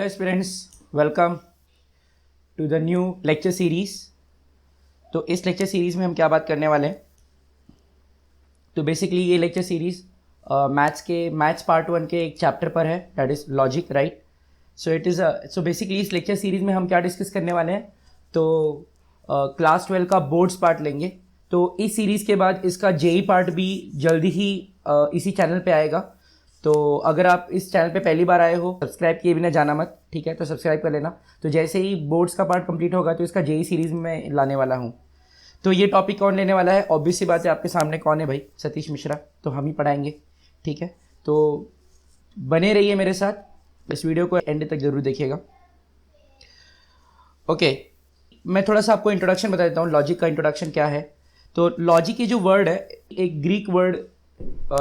Hello aspirants, welcome to the new lecture series. तो इस lecture series में हम क्या बात करने वाले हैं। तो बेसिकली ये लेक्चर सीरीज़ मैथ्स पार्ट 1 के एक चैप्टर पर है, that is logic, right. So basically इस लेक्चर सीरीज़ में हम क्या डिस्कस करने वाले हैं। तो क्लास 12 का बोर्ड्स पार्ट लेंगे। तो इस सीरीज़ के बाद इसका जेई पार्ट भी जल्दी ही इसी चैनल पे आएगा। तो अगर आप इस चैनल पे पहली बार आए हो, सब्सक्राइब किए बिना जाना मत, ठीक है। तो सब्सक्राइब कर लेना। तो जैसे ही बोर्ड्स का पार्ट कंप्लीट होगा तो इसका जेई सीरीज़ में मैं लाने वाला हूँ। तो ये टॉपिक कौन लेने वाला है, ऑब्वियस सी बात है, आपके सामने कौन है भाई, सतीश मिश्रा। तो हम ही पढ़ाएंगे, ठीक है। तो बने रहिए मेरे साथ, इस वीडियो को एंड तक जरूर देखिएगा। ओके, मैं थोड़ा सा आपको इंट्रोडक्शन बता देता हूँ, लॉजिक का इंट्रोडक्शन क्या है। तो लॉजिक ये जो वर्ड है, एक Greek word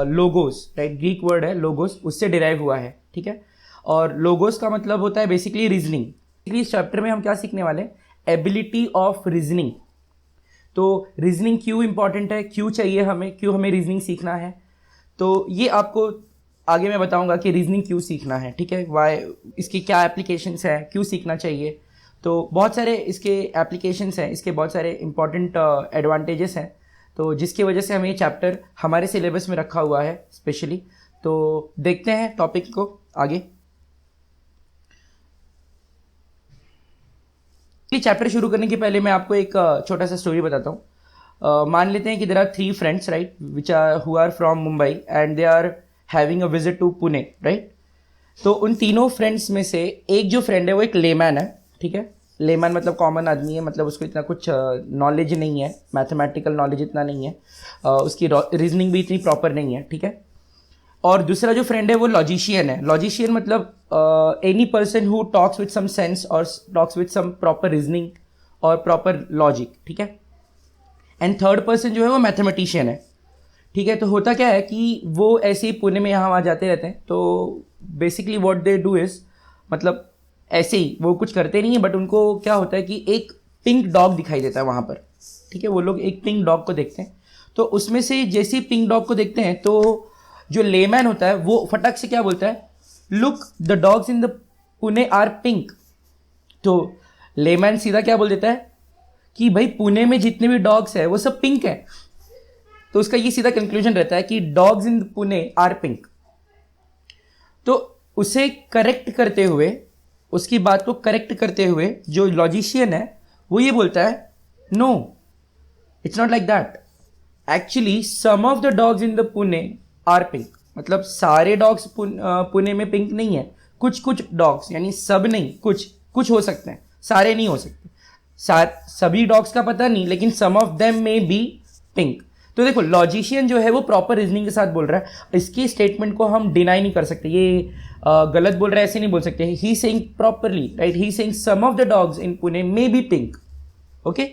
logos, right, Greek word है लोगोस, उससे डिराइव हुआ है, ठीक है। और लोगोस का मतलब होता है बेसिकली रीजनिंग। इस चैप्टर में हम क्या सीखने वाले हैं, एबिलिटी ऑफ रीजनिंग। तो रीजनिंग क्यों इंपॉर्टेंट है, क्यों चाहिए हमें, क्यों हमें रीजनिंग सीखना है, तो ये आपको आगे मैं बताऊंगा कि रीजनिंग क्यों सीखना है, ठीक है। वाई, इसकी क्या एप्लीकेशंस हैं, क्यों सीखना चाहिए। तो बहुत सारे इसके एप्लीकेशंस हैं, इसके बहुत सारे इंपॉर्टेंट एडवांटेजेस हैं, तो जिसकी वजह से हमें ये चैप्टर हमारे सिलेबस में रखा हुआ है स्पेशली। तो देखते हैं टॉपिक को आगे। ये चैप्टर शुरू करने के पहले मैं आपको एक छोटा सा स्टोरी बताता हूँ। मान लेते हैं कि there are 3 friends, right, which are who are from Mumbai and they are having a visit to Pune, right. तो उन तीनों फ्रेंड्स में से एक जो फ्रेंड है वो एक लेमैन है, ठीक है। लेमैन मतलब कॉमन आदमी है, मतलब उसको इतना कुछ नॉलेज नहीं है, मैथमेटिकल नॉलेज इतना नहीं है, उसकी रीजनिंग भी इतनी प्रॉपर नहीं है, ठीक है। और दूसरा जो फ्रेंड है वो लॉजिशियन है। लॉजिशियन मतलब any person who talks with some sense और talks with some proper reasoning और प्रॉपर लॉजिक, ठीक है। एंड थर्ड पर्सन जो है वो मैथमेटिशियन है, ठीक है। तो होता क्या है कि वो ऐसे ही पुणे में यहाँ वहाँ जाते रहते हैं। तो basically what they do is, मतलब ऐसे ही वो कुछ करते नहीं है, बट उनको क्या होता है कि एक पिंक डॉग दिखाई देता है वहाँ पर, ठीक है। वो लोग एक पिंक डॉग को देखते हैं। तो उसमें से जैसे ही पिंक डॉग को देखते हैं तो जो लेमैन होता है वो फटक से क्या बोलता है, look the dogs in the Pune are pink. तो लेमैन सीधा क्या बोल देता है कि भाई पुणे में जितने भी डॉग्स है वो सब पिंक है। तो उसका ये सीधा कंक्लूजन रहता है कि dogs in Pune are pink. तो उसे करेक्ट करते हुए, उसकी बात को करेक्ट करते हुए जो लॉजिशियन है वो ये बोलता है, no it's not like that, actually some of the dogs in the Pune are pink. मतलब सारे डॉग्स पुणे में पिंक नहीं है, कुछ कुछ डॉग्स, यानी सब नहीं, कुछ कुछ हो सकते हैं, सारे नहीं हो सकते। सभी डॉग्स का पता नहीं, लेकिन सम ऑफ देम में बी पिंक। तो देखो, लॉजिशियन जो है वो प्रॉपर रीजनिंग के साथ बोल रहा है, इसकी स्टेटमेंट को हम डिनाई नहीं कर सकते, ये गलत बोल रहा है ऐसे नहीं बोल सकते। He saying properly, right, he saying some of the dogs in Pune may be pink, okay.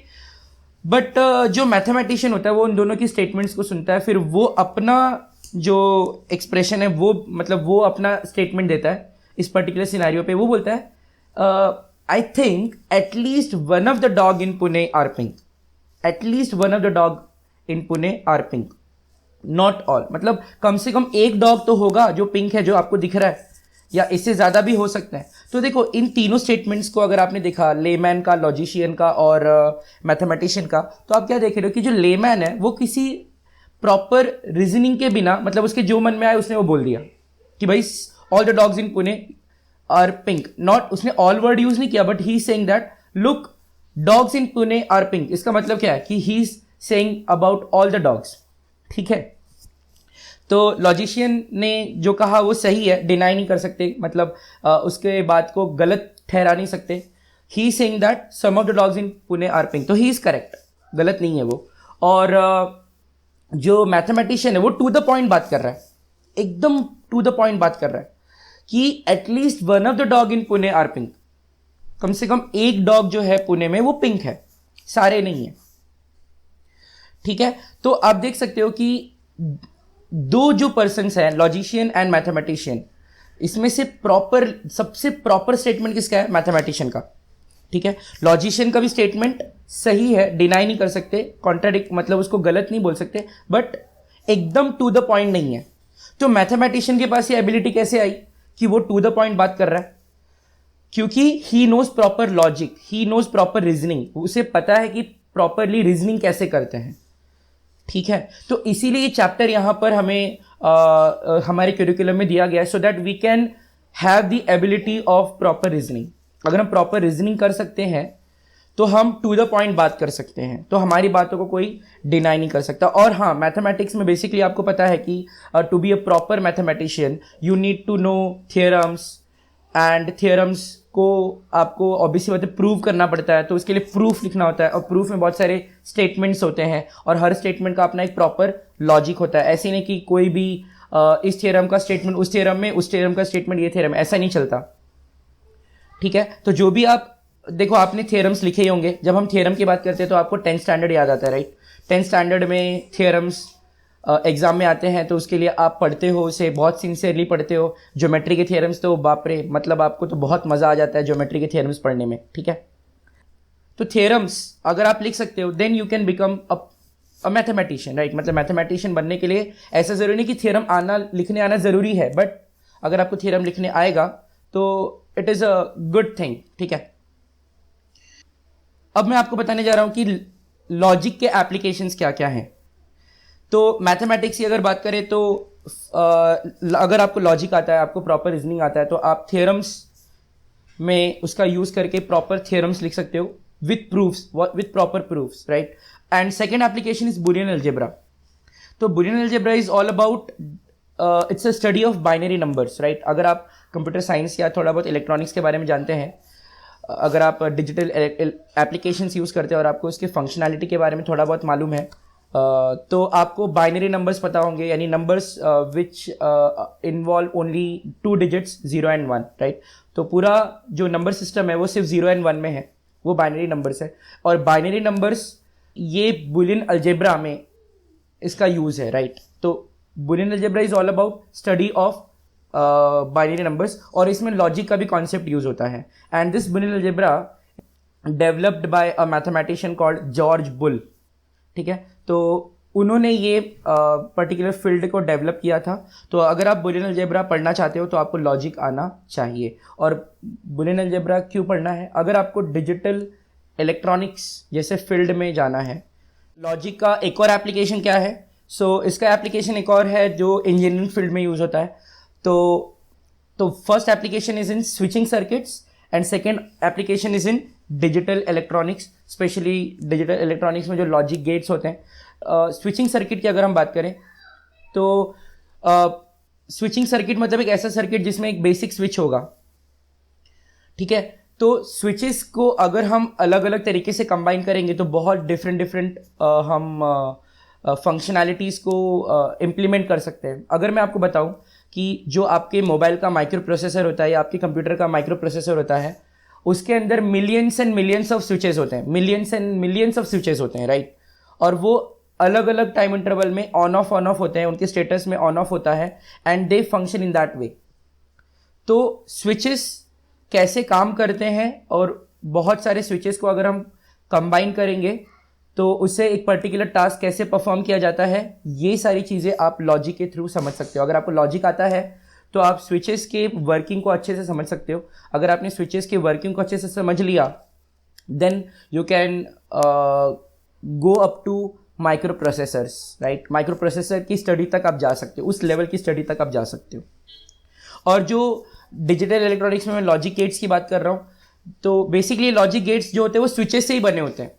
But जो मैथमेटिशियन होता है वो उन दोनों की स्टेटमेंट्स को सुनता है, फिर वो अपना जो एक्सप्रेशन है वो, मतलब वो अपना स्टेटमेंट देता है इस पर्टिकुलर सिनेरियो पे। वो बोलता है, I think at least one of the dog in Pune are pink, at least one of the dog in Pune are pink, not all. मतलब कम से कम एक डॉग तो होगा जो पिंक है, जो आपको दिख रहा है, या इससे ज्यादा भी हो सकता है। तो देखो, इन तीनों स्टेटमेंट्स को अगर आपने देखा, लेमैन का, लॉजिशियन का और मैथमेटिशियन का, तो आप क्या देख रहे हो कि जो लेमैन है वो किसी प्रॉपर रीजनिंग के बिना, मतलब उसके जो मन में आया उसने वो बोल दिया कि भाई all the dogs in Pune are pink. Not, उसने ऑल वर्ड यूज नहीं किया, but he is saying that look dogs in Pune are pink. इसका मतलब क्या है कि he is saying about all the dogs, ठीक है। तो लॉजिशियन ने जो कहा वो सही है, डिनाई नहीं कर सकते, मतलब उसके बात को गलत ठहरा नहीं सकते। He saying that some of the dogs in Pune are pink, तो ही इज करेक्ट, गलत नहीं है वो। और जो मैथमेटिशियन है वो टू द पॉइंट बात कर रहा है, एकदम टू द पॉइंट बात कर रहा है कि at least one of the dog in Pune are pink. कम से कम एक डॉग जो है पुणे में वो पिंक है, सारे नहीं है, ठीक है। तो आप देख सकते हो कि दो जो पर्सन्स हैं, लॉजिशियन एंड मैथमेटिशियन, इसमें से प्रॉपर, सबसे प्रॉपर स्टेटमेंट किसका है, मैथमेटिशियन का, ठीक है। लॉजिशियन का भी स्टेटमेंट सही है, डिनाई नहीं कर सकते, कॉन्ट्राडिक्ट, मतलब उसको गलत नहीं बोल सकते, बट एकदम टू द पॉइंट नहीं है। तो मैथमेटिशियन के पास ये एबिलिटी कैसे आई कि वो टू द पॉइंट बात कर रहा है। क्योंकि he knows proper logic, he knows proper reasoning, उसे पता है कि प्रॉपरली रीजनिंग कैसे करते हैं, ठीक है। तो इसीलिए ये चैप्टर यहाँ पर हमें हमारे करिकुलम में दिया गया है, so that we can have the ability of proper reasoning. अगर हम प्रॉपर रीजनिंग कर सकते हैं तो हम टू द पॉइंट बात कर सकते हैं, तो हमारी बातों को कोई डिनाई नहीं कर सकता। और हाँ, मैथमेटिक्स में बेसिकली आपको पता है कि to be a proper mathematician you need to know theorems, and theorems को आपको ऑब्वियसली बात है प्रूव करना पड़ता है, तो उसके लिए प्रूफ लिखना होता है, और प्रूफ में बहुत सारे स्टेटमेंट्स होते हैं, और हर स्टेटमेंट का अपना एक प्रॉपर लॉजिक होता है। ऐसे नहीं कि कोई भी इस थ्योरम का स्टेटमेंट उस थ्योरम में, उस थ्योरम का स्टेटमेंट ये थ्योरम, ऐसा नहीं चलता, ठीक है। तो जो भी आप देखो, आपने थ्योरम्स लिखे ही होंगे, जब हम थ्योरम की बात करते हैं तो आपको 10th स्टैंडर्ड याद आता है, राइट। 10th स्टैंडर्ड में थ्योरम्स एग्जाम में आते हैं, तो उसके लिए आप पढ़ते हो, उसे बहुत सिंसियरली पढ़ते हो। ज्योमेट्री के थ्योरम्स तो बाप रे, मतलब आपको तो बहुत मज़ा आ जाता है ज्योमेट्री के थ्योरम्स पढ़ने में, ठीक है। तो थ्योरम्स अगर आप लिख सकते हो, then you can become a mathematician, right. मतलब मैथमेटिशियन बनने के लिए ऐसा ज़रूरी नहीं कि थ्योरम आना, लिखने आना ज़रूरी है, बट अगर आपको थ्योरम लिखने आएगा तो it is a good thing, ठीक है। अब मैं आपको बताने जा रहा हूं कि लॉजिक के एप्लीकेशंस क्या क्या हैं। तो मैथमेटिक्स की अगर बात करें तो अगर आपको लॉजिक आता है, आपको प्रॉपर रीजनिंग आता है, तो आप थ्योरम्स में उसका यूज करके प्रॉपर थ्योरम्स लिख सकते हो with proofs, with proper proofs, right. And second application is Boolean algebra. तो Boolean algebra is all about it's a study of binary numbers, right. अगर आप कंप्यूटर साइंस या थोड़ा बहुत इलेक्ट्रॉनिक्स के बारे में जानते हैं, अगर आप डिजिटल एप्लीकेशंस यूज़ करते हैं और आपको उसके फंक्शनैलिटी के बारे में थोड़ा बहुत मालूम है, तो आपको बाइनरी नंबर्स पता होंगे, यानी numbers which involve only 2 digits 0 and 1, right. तो पूरा जो नंबर सिस्टम है वो सिर्फ 0 and 1 में है, वो बाइनरी नंबर्स है। और बाइनरी नंबर्स ये बुलियन अलजेब्रा में इसका यूज़ है, राइट। तो Boolean algebra is all about study of binary numbers, और इसमें लॉजिक का भी कॉन्सेप्ट यूज होता है। And this Boolean algebra developed by a mathematician called George bull, ठीक है। तो उन्होंने ये पर्टिकुलर फील्ड को डेवलप किया था। तो अगर आप बुलियन अलजेब्रा पढ़ना चाहते हो तो आपको लॉजिक आना चाहिए। और बुलियन अलजेब्रा क्यों पढ़ना है? अगर आपको डिजिटल इलेक्ट्रॉनिक्स जैसे फील्ड में जाना है। लॉजिक का एक और एप्लीकेशन क्या है? इसका एप्लीकेशन एक और है जो इंजीनियरिंग फील्ड में यूज़ होता है। तो first application is in switching circuits, and second application is in digital electronics. Specially digital electronics में जो लॉजिक गेट्स होते हैं, स्विचिंग सर्किट की अगर हम बात करें तो स्विचिंग सर्किट मतलब एक ऐसा सर्किट जिसमें एक बेसिक स्विच होगा, ठीक है। तो स्विचेस को अगर हम अलग अलग तरीके से कंबाइन करेंगे तो बहुत डिफरेंट हम फंक्शनैलिटीज़ को इम्प्लीमेंट कर सकते हैं। अगर मैं आपको बताऊं कि जो आपके मोबाइल का माइक्रो प्रोसेसर होता है या आपके कंप्यूटर का माइक्रो प्रोसेसर होता है, उसके अंदर millions and millions of switches होते हैं, millions and millions of switches होते हैं, राइट। और वो अलग अलग टाइम इंटरवल में ऑन ऑफ होते हैं, उनके स्टेटस में ऑन ऑफ होता है, and they function in that way. तो स्विचेस कैसे काम करते हैं और बहुत सारे स्विचेस को अगर हम कंबाइन करेंगे तो उससे एक पर्टिकुलर टास्क कैसे परफॉर्म किया जाता है, ये सारी चीज़ें आप लॉजिक के थ्रू समझ सकते हो। अगर आपको लॉजिक आता है तो आप स्विचेस के वर्किंग को अच्छे से समझ सकते हो। अगर आपने स्विचेस के वर्किंग को अच्छे से समझ लिया, then you can go up to microprocessors, right. Microprocessor की स्टडी तक आप जा सकते हो, उस लेवल की स्टडी तक आप जा सकते हो। और जो डिजिटल इलेक्ट्रॉनिक्स में मैं लॉजिक गेट्स की बात कर रहा हूँ, तो बेसिकली लॉजिक गेट्स जो होते हैं वो स्विचेस से ही बने होते हैं,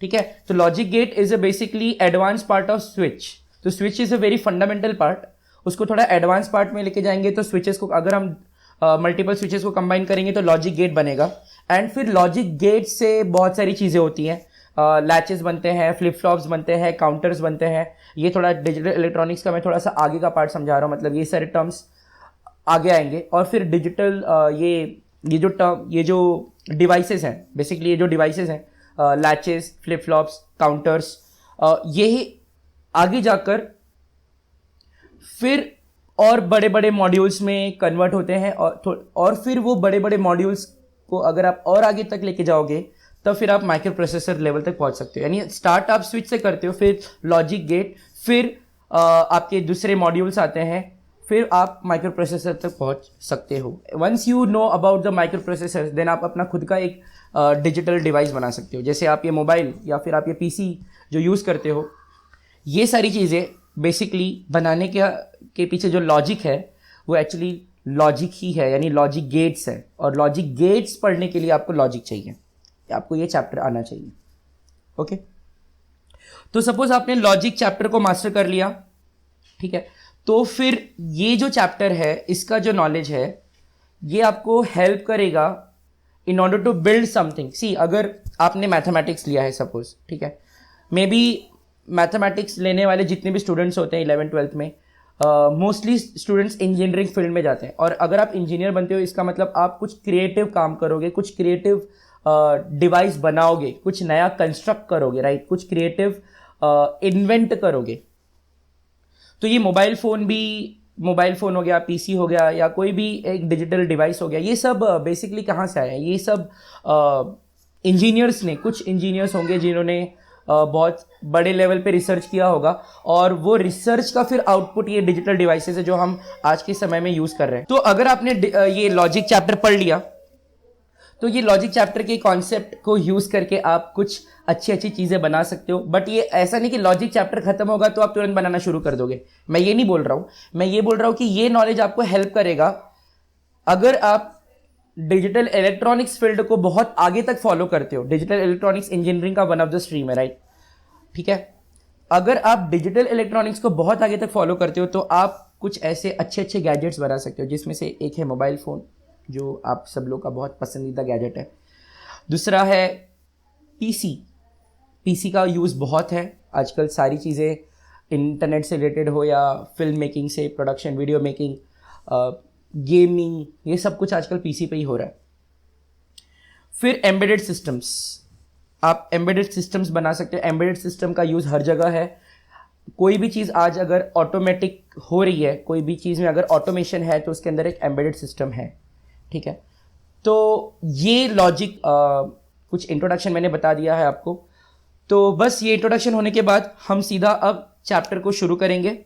ठीक है। तो logic gate is a basically advance part of switch. तो switch is a very fundamental part, उसको थोड़ा एडवांस पार्ट में लेके जाएंगे तो स्विचेस को अगर हम मल्टीपल स्विचेस को कंबाइन करेंगे तो लॉजिक गेट बनेगा। एंड फिर लॉजिक गेट से बहुत सारी चीज़ें होती हैं, लैचेस बनते हैं, फ्लिप फ्लॉप्स बनते हैं, काउंटर्स बनते हैं। ये थोड़ा डिजिटल इलेक्ट्रॉनिक्स का मैं थोड़ा सा आगे का पार्ट समझा रहा हूँ, मतलब ये सारे टर्म्स आगे आएंगे। और फिर डिजिटल ये जो डिवाइसेस हैं, बेसिकली ये जो डिवाइसेस हैं, लैचेस, फ्लिप फ्लॉप्स, काउंटर्स, यही आगे जाकर फिर और बड़े बड़े मॉड्यूल्स में कन्वर्ट होते हैं। और फिर वो बड़े बड़े मॉड्यूल्स को अगर आप और आगे तक लेके जाओगे तब फिर आप माइक्रो प्रोसेसर लेवल तक पहुंच सकते हो। यानी स्टार्ट आप स्विच से करते हो, फिर लॉजिक गेट, फिर आपके दूसरे मॉड्यूल्स आते हैं, फिर आप माइक्रो प्रोसेसर तक पहुंच सकते हो। Once you know about the microprocessor, then आप अपना खुद का एक डिजिटल डिवाइस बना सकते हो। जैसे आप ये मोबाइल या फिर आप ये पीसी जो यूज़ करते हो, ये सारी चीज़ें बेसिकली बनाने के पीछे जो लॉजिक है वो एक्चुअली लॉजिक ही है, यानी लॉजिक गेट्स है। और लॉजिक गेट्स पढ़ने के लिए आपको लॉजिक चाहिए, आपको ये चैप्टर आना चाहिए। ओके, तो सपोज आपने लॉजिक चैप्टर को मास्टर कर लिया, ठीक है, तो फिर ये जो चैप्टर है इसका जो नॉलेज है ये आपको हेल्प करेगा in order to build something. See, अगर आपने मैथमेटिक्स लिया है सपोज, ठीक है, मे बी मैथमेटिक्स लेने वाले जितने भी स्टूडेंट्स होते हैं 11th-12th में, मोस्टली स्टूडेंट्स इंजीनियरिंग फील्ड में जाते हैं। और अगर आप इंजीनियर बनते हो इसका मतलब आप कुछ क्रिएटिव काम करोगे, कुछ क्रिएटिव डिवाइस बनाओगे, कुछ नया कंस्ट्रक्ट करोगे, राइट, कुछ क्रिएटिव इन्वेंट करोगे। तो ये मोबाइल फ़ोन हो गया, पीसी हो गया, या कोई भी एक डिजिटल डिवाइस हो गया, ये सब बेसिकली कहाँ से आया है? ये सब इंजीनियर्स ने, कुछ इंजीनियर्स होंगे जिन्होंने बहुत बड़े लेवल पे रिसर्च किया होगा, और वो रिसर्च का फिर आउटपुट ये डिजिटल डिवाइसेस है जो हम आज के समय में यूज़ कर रहे हैं। तो अगर आपने ये लॉजिक चैप्टर पढ़ लिया, तो ये लॉजिक चैप्टर के कॉन्सेप्ट को यूज़ करके आप कुछ अच्छी अच्छी चीज़ें बना सकते हो। बट ये ऐसा नहीं कि लॉजिक चैप्टर खत्म होगा तो आप तुरंत बनाना शुरू कर दोगे, मैं ये नहीं बोल रहा हूँ। मैं ये बोल रहा हूँ कि ये नॉलेज आपको हेल्प करेगा अगर आप डिजिटल इलेक्ट्रॉनिक्स फील्ड को बहुत आगे तक फॉलो करते हो। डिजिटल इलेक्ट्रॉनिक्स इंजीनियरिंग का वन ऑफ द स्ट्रीम है, राइट, ठीक है। अगर आप डिजिटल इलेक्ट्रॉनिक्स को बहुत आगे तक फॉलो करते हो तो आप कुछ ऐसे अच्छे अच्छे गैजेट्स बना सकते हो, जिसमें से एक है मोबाइल फ़ोन, जो आप सब लोग का बहुत पसंदीदा गैजेट है। दूसरा है पीसी। पीसी का यूज़ बहुत है आजकल, सारी चीज़ें इंटरनेट से रिलेटेड हो या फिल्म मेकिंग से प्रोडक्शन, वीडियो मेकिंग, गेमिंग, ये सब कुछ आजकल पीसी पे ही हो रहा है। फिर एम्बेडेड सिस्टम्स, आप एम्बेडेड सिस्टम्स बना सकते हो। एम्बेडेड सिस्टम का यूज़ हर जगह है। कोई भी चीज़ आज अगर ऑटोमेटिक हो रही है, कोई भी चीज़ में अगर ऑटोमेशन है तो उसके अंदर एक एम्बेडेड सिस्टम है, ठीक है। तो ये लॉजिक कुछ इंट्रोडक्शन मैंने बता दिया है आपको। तो बस ये इंट्रोडक्शन होने के बाद हम सीधा अब चैप्टर को शुरू करेंगे।